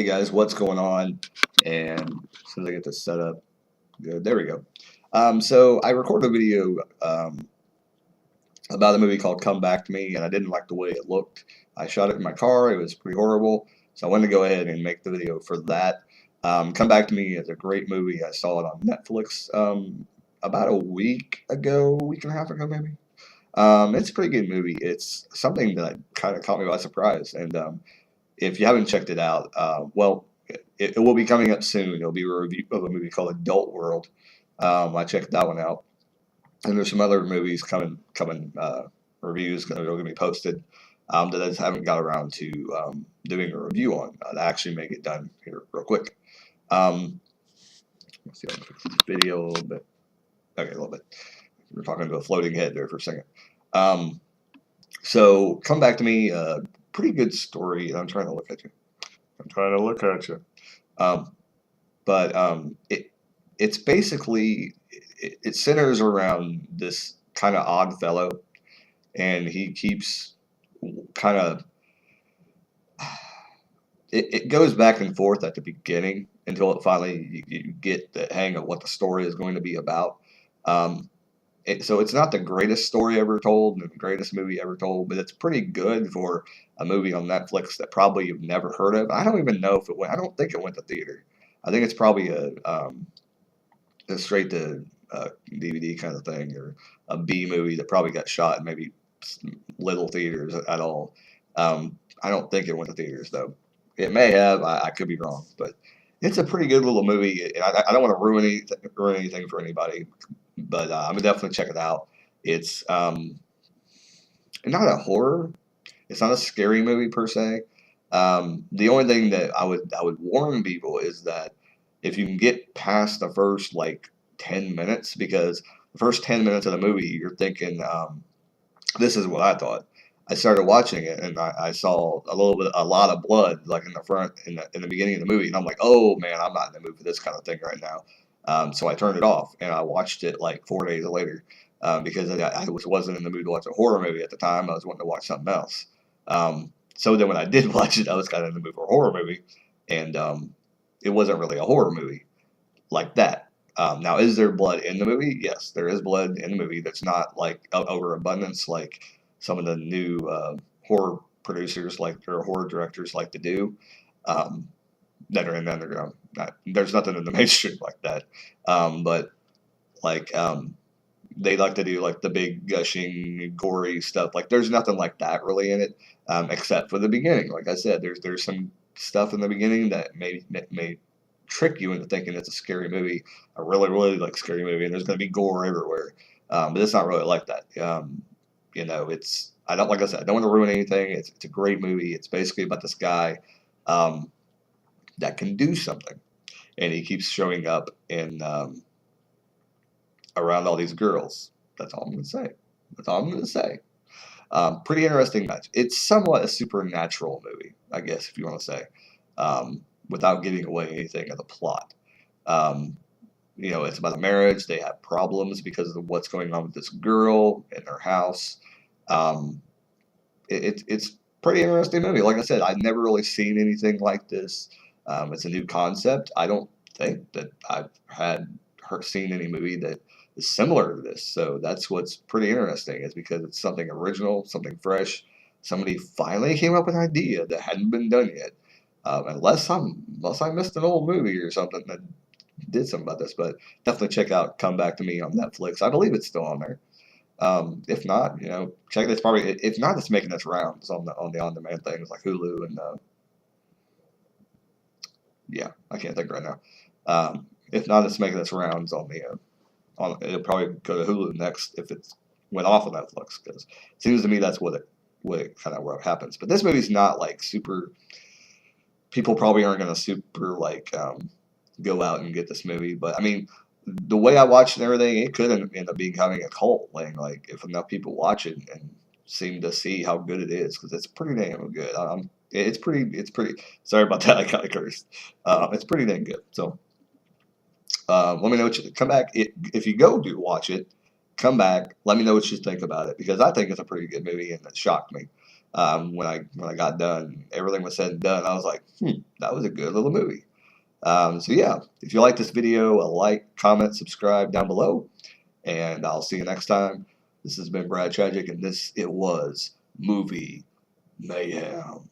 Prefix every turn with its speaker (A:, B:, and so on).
A: guys, what's going on? And as soon as I get this set up, good, there we go. So I recorded a video about a movie called Come Back to Me, and I didn't like the way it looked. I shot it in my car. It was pretty horrible, so I wanted to go ahead and make the video for that. Come Back to Me is a great movie. I saw it on Netflix about a week ago, week and a half ago maybe. It's a pretty good movie. It's something that kind of caught me by surprise, and if you haven't checked it out, well, it will be coming up soon. It'll be a review of a movie called Adult World. I checked that one out, and there's some other movies coming reviews that are going to be posted that I just haven't got around to doing a review on. To actually make it done here real quick. Let's see if I can fix this video a little bit. Okay, a little bit. We're talking to a floating head there for a second. So Come Back to Me. Pretty good story. I'm trying to look at you. It's basically it centers around this kind of odd fellow, and he keeps kind of it goes back and forth at the beginning until it finally you get the hang of what the story is going to be about. So it's not the greatest story ever told, the greatest movie ever told, but it's pretty good for a movie on Netflix that probably you've never heard of. I don't even know if it went. I don't think it went to theater. I think it's probably a straight to DVD kind of thing, or a B movie that probably got shot in maybe little theaters at all. I don't think it went to theaters though. It may have. I could be wrong, but it's a pretty good little movie. I don't want to ruin anything for anybody, but I'm gonna definitely check it out. It's not a horror. It's not a scary movie per se. The only thing that I would warn people is that if you can get past the first like 10 minutes, because the first 10 minutes of the movie you're thinking, this is what I thought. I started watching it and I saw a lot of blood like in the front in the beginning of the movie, and I'm like, oh man, I'm not in the mood for this kind of thing right now. So I turned it off and I watched it like 4 days later because I wasn't in the mood to watch a horror movie at the time. I was wanting to watch something else. So then when I did watch it, I was kind of in the mood for a horror movie, and it wasn't really a horror movie like that. Now, is there blood in the movie? Yes, there is blood in the movie. That's not like overabundance like some of the new horror producers or horror directors like to do that are in the underground. There's nothing in the mainstream like that, but like they like to do like the big gushing, gory stuff. Like there's nothing like that really in it, except for the beginning. Like I said, there's some stuff in the beginning that may trick you into thinking it's a scary movie, a really like scary movie, and there's going to be gore everywhere. But it's not really like that. It's like I said, I don't want to ruin anything. It's a great movie. It's basically about this guy that can do something, and he keeps showing up in around all these girls. That's all I'm going to say. That's all I'm going to say. Pretty interesting match. It's somewhat a supernatural movie, I guess, if you want to say, without giving away anything of the plot. It's about a marriage. They have problems because of what's going on with this girl in her house. It's pretty interesting movie. Like I said, I've never really seen anything like this. It's a new concept. I don't think that I've seen any movie that is similar to this. So that's what's pretty interesting, is because it's something original, something fresh. Somebody finally came up with an idea that hadn't been done yet. Unless I missed an old movie or something that did something about this, but definitely check out Come Back to Me on Netflix. I believe it's still on there. If not, check it. It's probably, if not, it's making its rounds on the on-demand things like Hulu and yeah, I can't think right now. If not, it's making its rounds on the it'll probably go to Hulu next if it went off of Netflix, because it seems to me that's what it happens. But this movie's not like super. People probably aren't going to super like go out and get this movie, but I mean, the way I watched and everything, it could end up becoming a cult thing. Like if enough people watch it and seem to see how good it is, because it's pretty damn good. It's pretty. Sorry about that. I kind of cursed. It's pretty damn good. So let me know what you come back. If you go do watch it, come back. Let me know what you think about it, because I think it's a pretty good movie and it shocked me. When I got done, everything was said and done. I was like, that was a good little movie. So yeah, if you like this video, a like, comment, subscribe down below, and I'll see you next time. This has been Brad Tragick, and it was Movie Mayhem.